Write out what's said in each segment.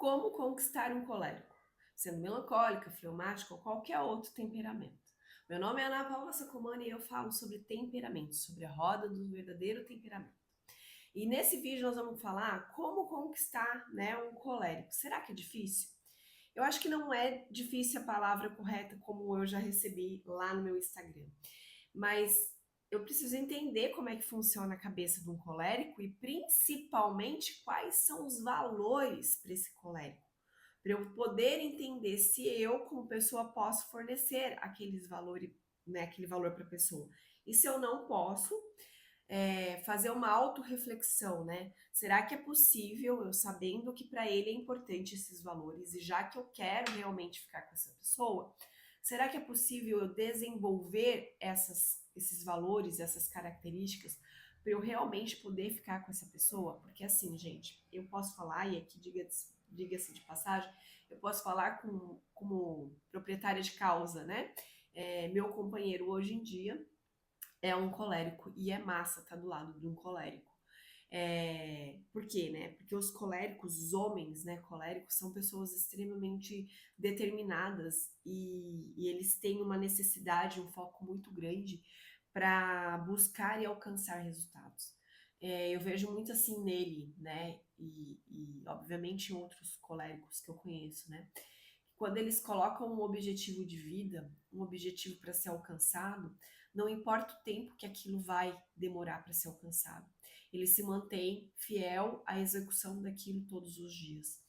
Como conquistar um colérico, sendo melancólica, fleumática ou qualquer outro temperamento. Meu nome é Ana Paula Sacomani e eu falo sobre temperamento, sobre a roda do verdadeiro temperamento. E nesse vídeo nós vamos falar como conquistar, né, um colérico. Será que é difícil? Eu acho que não é difícil a palavra correta como eu já recebi lá no meu Instagram. Mas eu preciso entender como é que funciona a cabeça de um colérico e principalmente quais são os valores para esse colérico, para eu poder entender se eu, como pessoa, posso fornecer aqueles valores, né, aquele valor para a pessoa. E se eu não posso, fazer uma autorreflexão, né? Será que é possível, eu sabendo que para ele é importante esses valores, e já que eu quero realmente ficar com essa pessoa, será que é possível eu desenvolver esses valores, essas características, para eu realmente poder ficar com essa pessoa? Porque assim, gente, eu posso falar, e aqui diga-se de passagem, eu posso falar como proprietária de causa, né? Meu companheiro hoje em dia é um colérico e é massa estar do lado de um colérico. Por quê, né? Porque os coléricos, os homens, né, coléricos, são pessoas extremamente determinadas e eles têm uma necessidade, um foco muito grande para buscar e alcançar resultados. Eu vejo muito assim nele, né? E obviamente em outros coléricos que eu conheço, né? Quando eles colocam um objetivo de vida, um objetivo para ser alcançado, não importa o tempo que aquilo vai demorar para ser alcançado. Ele se mantém fiel à execução daquilo todos os dias.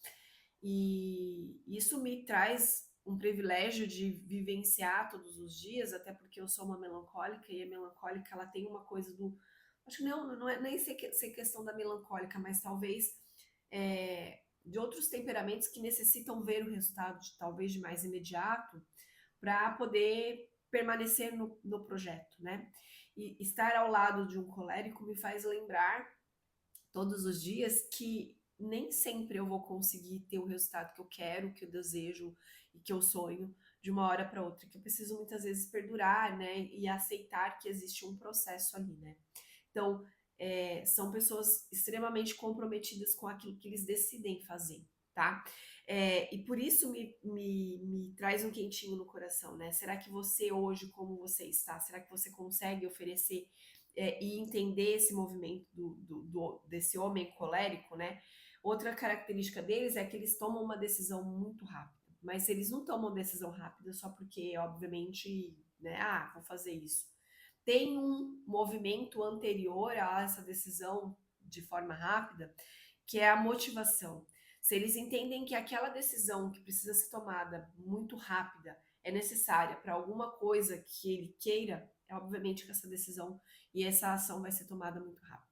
E isso me traz um privilégio de vivenciar todos os dias, até porque eu sou uma melancólica e a melancólica ela tem uma coisa do. Acho que não é nem ser questão da melancólica, mas talvez de outros temperamentos que necessitam ver o resultado talvez de mais imediato para poder permanecer no projeto, né? E estar ao lado de um colérico me faz lembrar todos os dias que nem sempre eu vou conseguir ter o resultado que eu quero, que eu desejo e que eu sonho de uma hora para outra, que eu preciso muitas vezes perdurar, né, e aceitar que existe um processo ali, né? Então, são pessoas extremamente comprometidas com aquilo que eles decidem fazer, tá? E por isso me traz um quentinho no coração, né? Será que você hoje, como você está, será que você consegue oferecer e entender esse movimento desse homem colérico, né? Outra característica deles é que eles tomam uma decisão muito rápida, mas eles não tomam decisão rápida só porque, obviamente, né? Ah, vou fazer isso. Tem um movimento anterior a essa decisão de forma rápida, que é a motivação. Se eles entendem que aquela decisão que precisa ser tomada muito rápida é necessária para alguma coisa que ele queira, é obviamente que essa decisão e essa ação vai ser tomada muito rápido.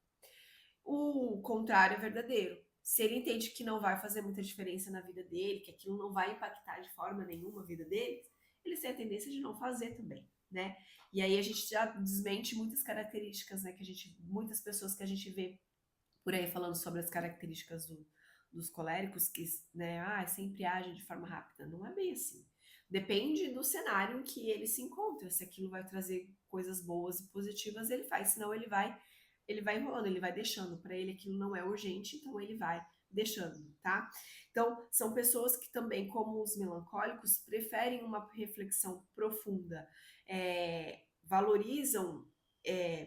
O contrário é verdadeiro. Se ele entende que não vai fazer muita diferença na vida dele, que aquilo não vai impactar de forma nenhuma a vida deles, eles têm a tendência de não fazer também, né? E aí a gente já desmente muitas características, né? Muitas pessoas que a gente vê por aí falando sobre as características dos coléricos, que, né, sempre agem de forma rápida. Não é bem assim. Depende do cenário em que ele se encontra. Se aquilo vai trazer coisas boas e positivas, ele faz, senão ele vai enrolando, ele vai deixando. Para ele aquilo não é urgente, então ele vai deixando, tá? Então, são pessoas que também, como os melancólicos, preferem uma reflexão profunda, valorizam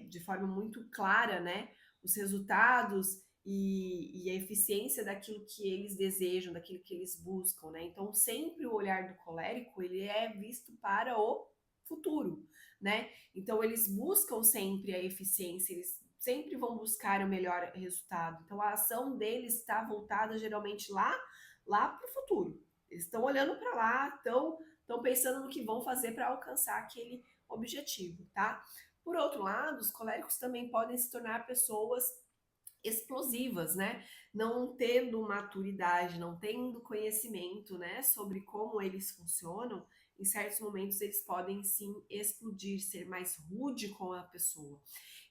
de forma muito clara, né, os resultados e a eficiência daquilo que eles desejam, daquilo que eles buscam, né? Então, sempre o olhar do colérico, ele é visto para o futuro, né? Então, eles buscam sempre a eficiência, eles sempre vão buscar o melhor resultado. Então, a ação deles está voltada geralmente lá para o futuro. Eles estão olhando para lá, estão pensando no que vão fazer para alcançar aquele objetivo, tá? Por outro lado, os coléricos também podem se tornar pessoas explosivas, né? Não tendo maturidade, não tendo conhecimento, né, sobre como eles funcionam, em certos momentos eles podem sim explodir, ser mais rude com a pessoa.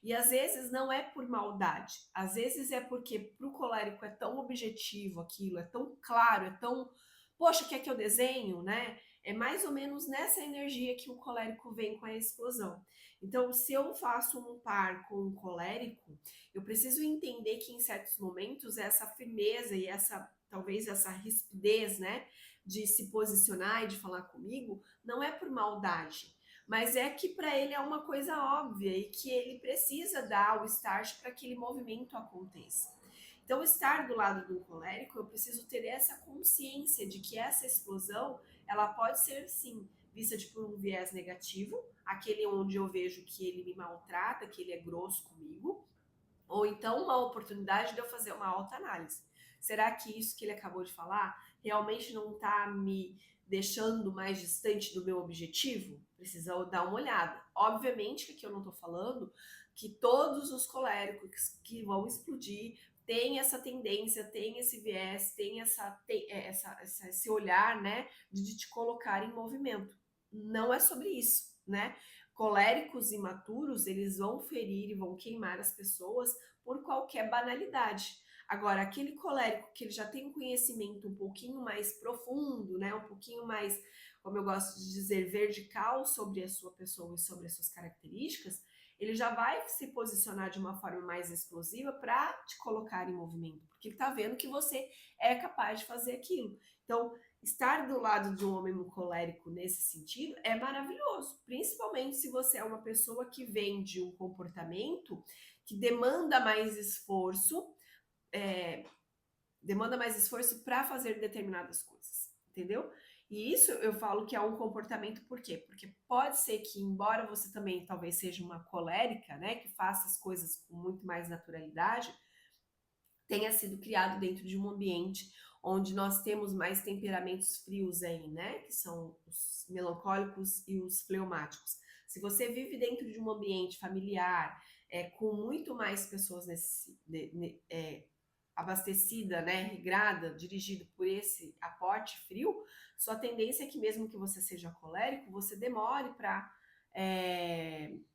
E às vezes não é por maldade, às vezes é porque para o colérico é tão objetivo aquilo, é tão claro, é tão, poxa, quer que eu desenho, né? É mais ou menos nessa energia que o colérico vem com a explosão. Então, se eu faço um par com um colérico, eu preciso entender que em certos momentos essa firmeza e essa talvez essa rispidez, né, de se posicionar e de falar comigo, não é por maldade, mas é que para ele é uma coisa óbvia e que ele precisa dar o start para que aquele movimento aconteça. Então, estar do lado de um colérico, eu preciso ter essa consciência de que essa explosão, ela pode ser, sim, vista por um viés negativo, aquele onde eu vejo que ele me maltrata, que ele é grosso comigo, ou então uma oportunidade de eu fazer uma autoanálise. Será que isso que ele acabou de falar realmente não está me deixando mais distante do meu objetivo? Precisa dar uma olhada. Obviamente que aqui eu não estou falando que todos os coléricos que vão explodir têm essa tendência, têm esse viés, têm esse olhar, né, de te colocar em movimento. Não é sobre isso, né? Coléricos imaturos, eles vão ferir e vão queimar as pessoas por qualquer banalidade. Agora, aquele colérico que ele já tem um conhecimento um pouquinho mais profundo, né, um pouquinho mais, como eu gosto de dizer, vertical sobre a sua pessoa e sobre as suas características, ele já vai se posicionar de uma forma mais explosiva para te colocar em movimento, porque ele está vendo que você é capaz de fazer aquilo. Então, estar do lado de um homem colérico nesse sentido é maravilhoso, principalmente se você é uma pessoa que vem de um comportamento que demanda mais esforço, para fazer determinadas coisas, entendeu? E isso eu falo que é um comportamento, por quê? Porque pode ser que, embora você também talvez seja uma colérica, né, que faça as coisas com muito mais naturalidade, tenha sido criado dentro de um ambiente onde nós temos mais temperamentos frios aí, né, que são os melancólicos e os fleumáticos. Se você vive dentro de um ambiente familiar, com muito mais pessoas abastecida, né, regrada, dirigido por esse aporte frio, sua tendência é que mesmo que você seja colérico, você demore para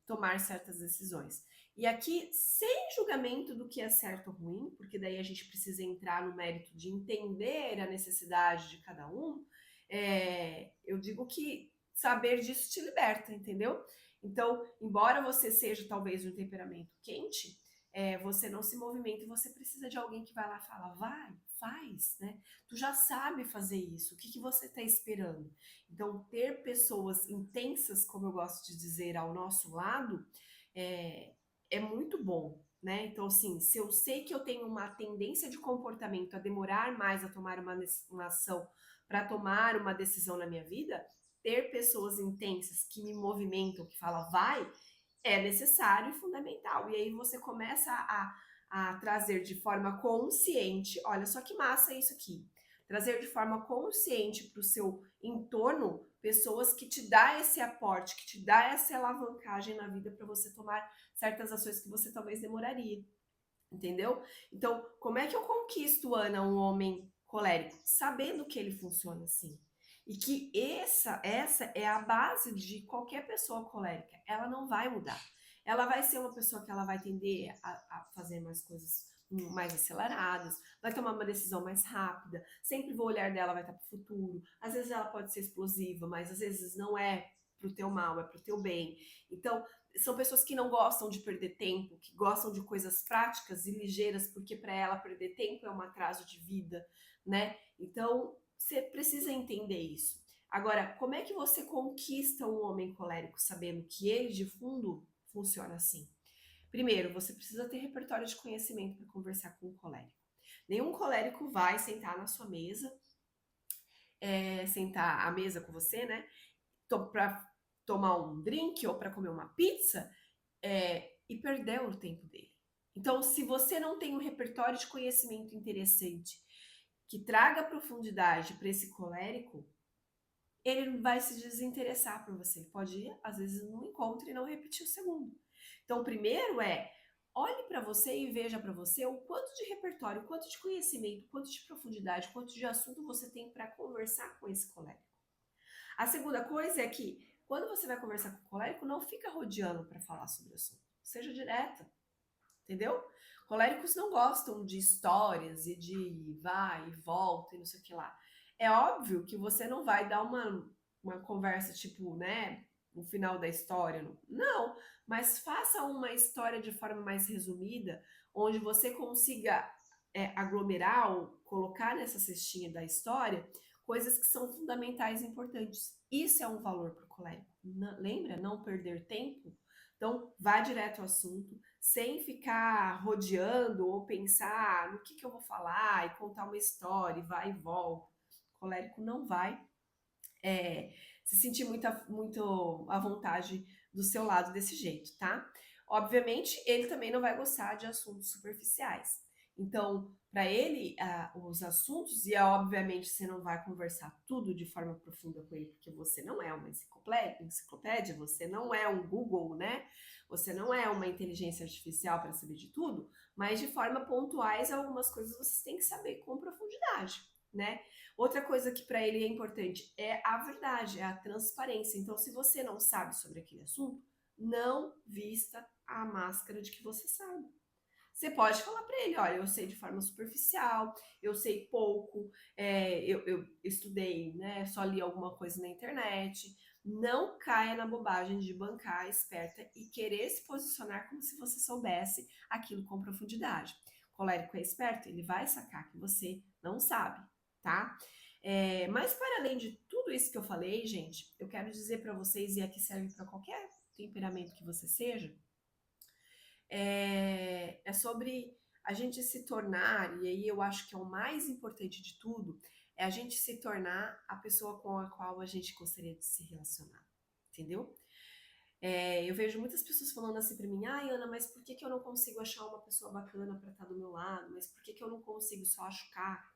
tomar certas decisões. E aqui, sem julgamento do que é certo ou ruim, porque daí a gente precisa entrar no mérito de entender a necessidade de cada um, eu digo que saber disso te liberta, entendeu? Então, embora você seja talvez um temperamento quente, você não se movimenta e você precisa de alguém que vai lá e fala, vai, faz, né? Tu já sabe fazer isso, o que você está esperando? Então, ter pessoas intensas, como eu gosto de dizer, ao nosso lado, é muito bom, né? Então, assim, se eu sei que eu tenho uma tendência de comportamento a demorar mais a tomar uma ação para tomar uma decisão na minha vida, ter pessoas intensas que me movimentam, que falam, vai, é necessário e fundamental. E aí você começa a trazer de forma consciente, olha só que massa isso aqui, trazer de forma consciente para o seu entorno pessoas que te dá esse aporte, que te dá essa alavancagem na vida para você tomar certas ações que você talvez demoraria, entendeu? Então, como é que eu conquisto, Ana, um homem colérico? Sabendo que ele funciona assim. E que essa é a base de qualquer pessoa colérica. Ela não vai mudar. Ela vai ser uma pessoa que ela vai tender a fazer mais coisas mais aceleradas, vai tomar uma decisão mais rápida, sempre o olhar dela vai estar para o futuro. Às vezes ela pode ser explosiva, mas às vezes não é pro teu mal, é pro teu bem. Então, são pessoas que não gostam de perder tempo, que gostam de coisas práticas e ligeiras, porque para ela perder tempo é um atraso de vida, né? Então, você precisa entender isso. Agora, como é que você conquista um homem colérico sabendo que ele de fundo funciona assim? Primeiro, você precisa ter repertório de conhecimento para conversar com um colérico. Nenhum colérico vai sentar na sua mesa, sentar à mesa com você, né? Para tomar um drink ou para comer uma pizza e perder o tempo dele. Então, se você não tem um repertório de conhecimento interessante que traga profundidade para esse colérico, ele vai se desinteressar por você. Ele pode ir, às vezes, num encontro e não repetir o segundo. Então, primeiro olhe para você e veja para você o quanto de repertório, o quanto de conhecimento, o quanto de profundidade, o quanto de assunto você tem para conversar com esse colérico. A segunda coisa é que, quando você vai conversar com o colérico, não fica rodeando para falar sobre o assunto. Seja direta, entendeu? Coléricos não gostam de histórias e de vai e volta e não sei o que lá. É óbvio que você não vai dar uma conversa tipo, né, no final da história. Não, mas faça uma história de forma mais resumida, onde você consiga aglomerar ou colocar nessa cestinha da história coisas que são fundamentais e importantes. Isso é um valor para o colérico. Lembra? Não perder tempo? Então, vá direto ao assunto, sem ficar rodeando ou pensar no que eu vou falar e contar uma história e vai e volta. O colérico não vai se sentir muito à vontade do seu lado desse jeito, tá? Obviamente, ele também não vai gostar de assuntos superficiais. Então, para ele, os assuntos, e obviamente você não vai conversar tudo de forma profunda com ele, porque você não é uma enciclopédia, você não é um Google, né? Você não é uma inteligência artificial para saber de tudo, mas de forma pontuais, algumas coisas você tem que saber com profundidade, né? Outra coisa que para ele é importante é a verdade, é a transparência. Então, se você não sabe sobre aquele assunto, não vista a máscara de que você sabe. Você pode falar para ele, olha, eu sei de forma superficial, eu sei pouco, eu estudei, né, só li alguma coisa na internet. Não caia na bobagem de bancar esperta e querer se posicionar como se você soubesse aquilo com profundidade. O colérico é esperto, ele vai sacar que você não sabe, tá? Mas para além de tudo isso que eu falei, gente, eu quero dizer para vocês, e aqui serve para qualquer temperamento que você seja, é sobre a gente se tornar, e aí eu acho que é o mais importante de tudo, é a gente se tornar a pessoa com a qual a gente gostaria de se relacionar, entendeu? Eu vejo muitas pessoas falando assim pra mim, ai Ana, mas por que eu não consigo achar uma pessoa bacana pra estar do meu lado? Mas por que eu não consigo, só acho caco,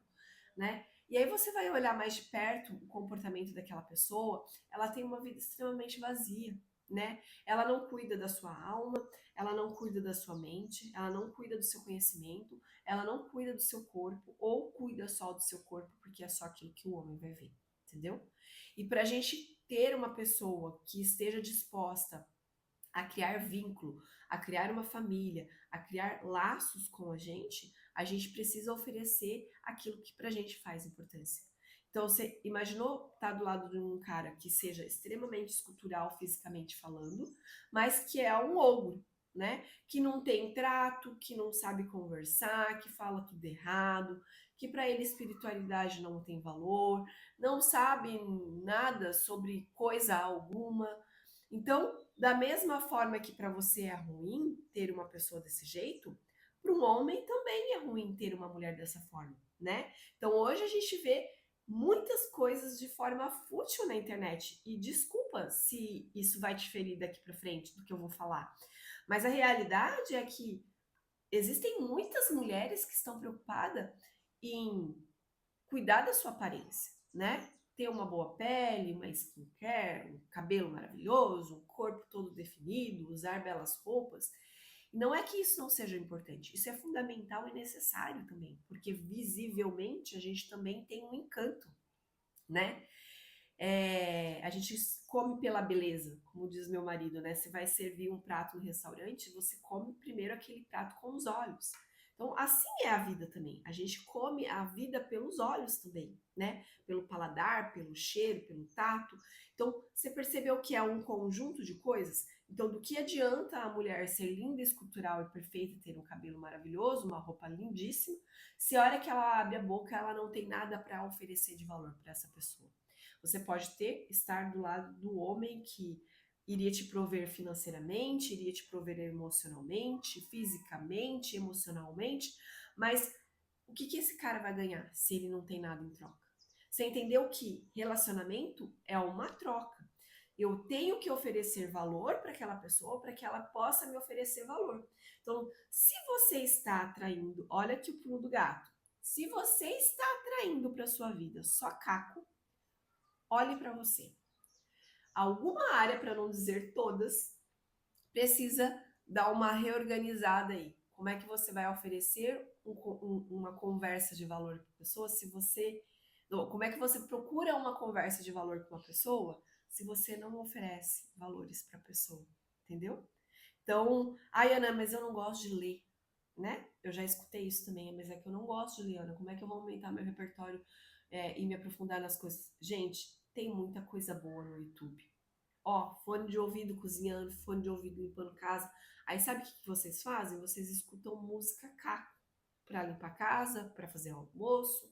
né? E aí você vai olhar mais de perto o comportamento daquela pessoa, ela tem uma vida extremamente vazia, né? Ela não cuida da sua alma, ela não cuida da sua mente, ela não cuida do seu conhecimento, ela não cuida do seu corpo, ou cuida só do seu corpo, porque é só aquilo que o homem vai ver, entendeu? E pra gente ter uma pessoa que esteja disposta a criar vínculo, a criar uma família, a criar laços com a gente precisa oferecer aquilo que pra gente faz importância. Então, você imaginou estar do lado de um cara que seja extremamente escultural, fisicamente falando, mas que é um ogro, né? Que não tem trato, que não sabe conversar, que fala tudo errado, que para ele espiritualidade não tem valor, não sabe nada sobre coisa alguma. Então, da mesma forma que para você é ruim ter uma pessoa desse jeito, para um homem também é ruim ter uma mulher dessa forma, né? Então, hoje a gente vê muitas coisas de forma fútil na internet. E desculpa se isso vai te ferir daqui para frente do que eu vou falar. Mas a realidade é que existem muitas mulheres que estão preocupadas em cuidar da sua aparência, né? Ter uma boa pele, uma skincare, um cabelo maravilhoso, um corpo todo definido, usar belas roupas. Não é que isso não seja importante, isso é fundamental e necessário também, porque visivelmente a gente também tem um encanto, né? A gente come pela beleza, como diz meu marido, né? Você vai servir um prato no restaurante, você come primeiro aquele prato com os olhos. Então, assim é a vida também. A gente come a vida pelos olhos também, né? Pelo paladar, pelo cheiro, pelo tato. Então, você percebeu que é um conjunto de coisas? Então, do que adianta a mulher ser linda, escultural e perfeita, ter um cabelo maravilhoso, uma roupa lindíssima, se a hora que ela abre a boca, ela não tem nada para oferecer de valor para essa pessoa? Você pode estar do lado do homem que iria te prover financeiramente, iria te prover emocionalmente, fisicamente, emocionalmente, mas o que esse cara vai ganhar se ele não tem nada em troca? Você entendeu que relacionamento é uma troca. Eu tenho que oferecer valor para aquela pessoa para que ela possa me oferecer valor. Então, se você está atraindo, olha aqui o pulo do gato. Se você está atraindo para sua vida só caco, olhe para você. Alguma área, para não dizer todas, precisa dar uma reorganizada aí. Como é que você vai oferecer uma conversa de valor para a pessoa se você. Não, como é que você procura uma conversa de valor com uma pessoa se você não oferece valores para a pessoa? Entendeu? Então, ai, Ana, mas eu não gosto de ler, né? Eu já escutei isso também, mas é que eu não gosto de ler, Ana. Como é que eu vou aumentar meu repertório e me aprofundar nas coisas? Gente, tem muita coisa boa no YouTube. Ó, fone de ouvido cozinhando, fone de ouvido limpando casa. Aí sabe o que vocês fazem? Vocês escutam música caco. para limpar a casa, para fazer o almoço,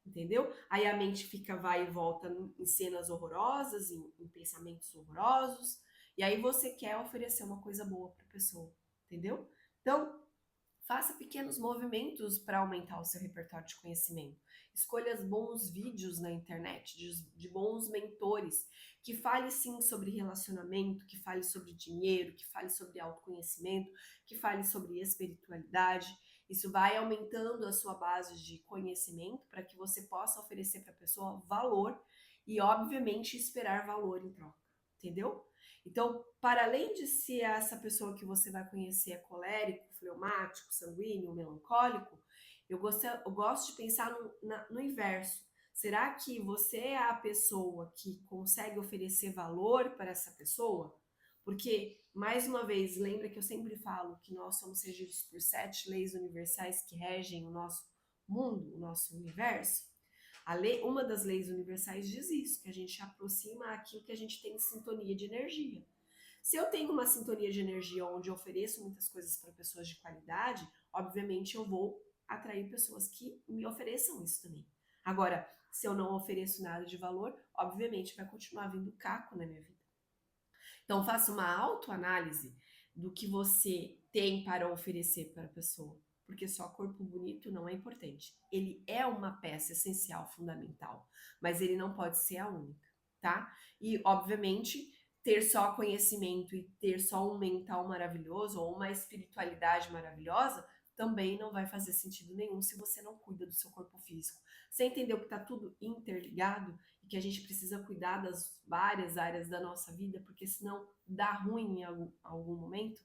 entendeu? Aí a mente fica, vai e volta em cenas horrorosas, em pensamentos horrorosos, e aí você quer oferecer uma coisa boa para a pessoa, entendeu? Então, faça pequenos movimentos para aumentar o seu repertório de conhecimento. Escolha bons vídeos na internet, de bons mentores, que fale sim sobre relacionamento, que fale sobre dinheiro, que fale sobre autoconhecimento, que fale sobre espiritualidade. Isso vai aumentando a sua base de conhecimento para que você possa oferecer para a pessoa valor e, obviamente, esperar valor em troca, entendeu? Então, para além de ser essa pessoa que você vai conhecer é colérico, fleumático, sanguíneo, melancólico, eu gosto de pensar no inverso. Será que você é a pessoa que consegue oferecer valor para essa pessoa? Porque, mais uma vez, lembra que eu sempre falo que nós somos regidos por 7 leis universais que regem o nosso mundo, o nosso universo? Uma das leis universais diz isso, que a gente aproxima aquilo que a gente tem em sintonia de energia. Se eu tenho uma sintonia de energia onde eu ofereço muitas coisas para pessoas de qualidade, obviamente eu vou atrair pessoas que me ofereçam isso também. Agora, se eu não ofereço nada de valor, obviamente vai continuar vindo caco na minha vida. Então, faça uma autoanálise do que você tem para oferecer para a pessoa, porque só corpo bonito não é importante. Ele é uma peça essencial, fundamental, mas ele não pode ser a única, tá? E, obviamente, ter só conhecimento e ter só um mental maravilhoso ou uma espiritualidade maravilhosa também não vai fazer sentido nenhum se você não cuida do seu corpo físico. Você entendeu que está tudo interligado e que a gente precisa cuidar das várias áreas da nossa vida, porque senão dá ruim em algum momento?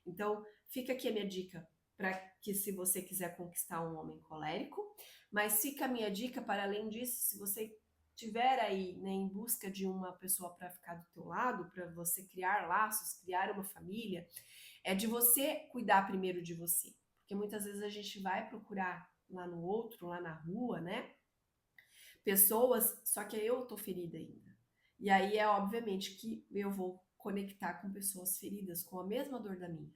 Então, fica aqui a minha dica para que se você quiser conquistar um homem colérico, mas fica a minha dica para além disso, se você tiver aí, né, em busca de uma pessoa para ficar do teu lado, para você criar laços, criar uma família, é de você cuidar primeiro de você. Porque muitas vezes a gente vai procurar lá no outro, lá na rua, né? Pessoas, só que eu tô ferida ainda. E aí é obviamente que eu vou conectar com pessoas feridas com a mesma dor da minha.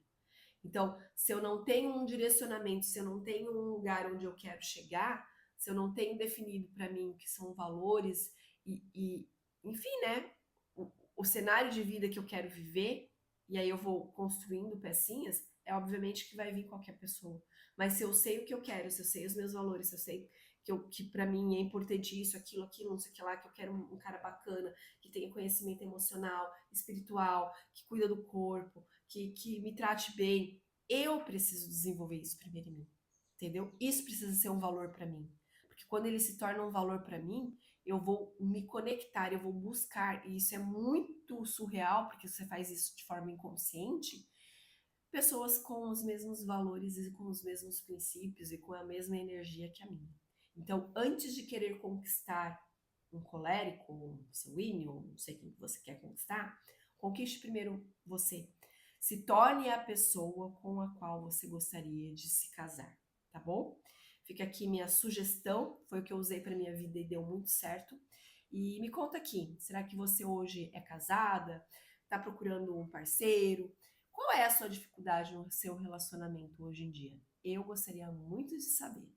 Então, se eu não tenho um direcionamento, se eu não tenho um lugar onde eu quero chegar, se eu não tenho definido para mim o que são valores enfim, né? O cenário de vida que eu quero viver, e aí eu vou construindo pecinhas, é obviamente que vai vir qualquer pessoa. Mas se eu sei o que eu quero, se eu sei os meus valores, se eu sei que para mim é importante isso, aquilo, não sei o que lá, que eu quero um cara bacana, que tenha conhecimento emocional, espiritual, que cuida do corpo, que me trate bem, eu preciso desenvolver isso primeiro em mim, entendeu? Isso precisa ser um valor para mim. Porque quando ele se torna um valor para mim, eu vou me conectar, eu vou buscar, e isso é muito surreal, porque você faz isso de forma inconsciente, pessoas com os mesmos valores e com os mesmos princípios e com a mesma energia que a minha. Então, antes de querer conquistar um colérico, um sanguíneo, não sei quem você quer conquistar, conquiste primeiro você. Se torne a pessoa com a qual você gostaria de se casar, tá bom? Fica aqui minha sugestão, foi o que eu usei para minha vida e deu muito certo. E me conta aqui, será que você hoje é casada? Está procurando um parceiro? Qual é a sua dificuldade no seu relacionamento hoje em dia? Eu gostaria muito de saber.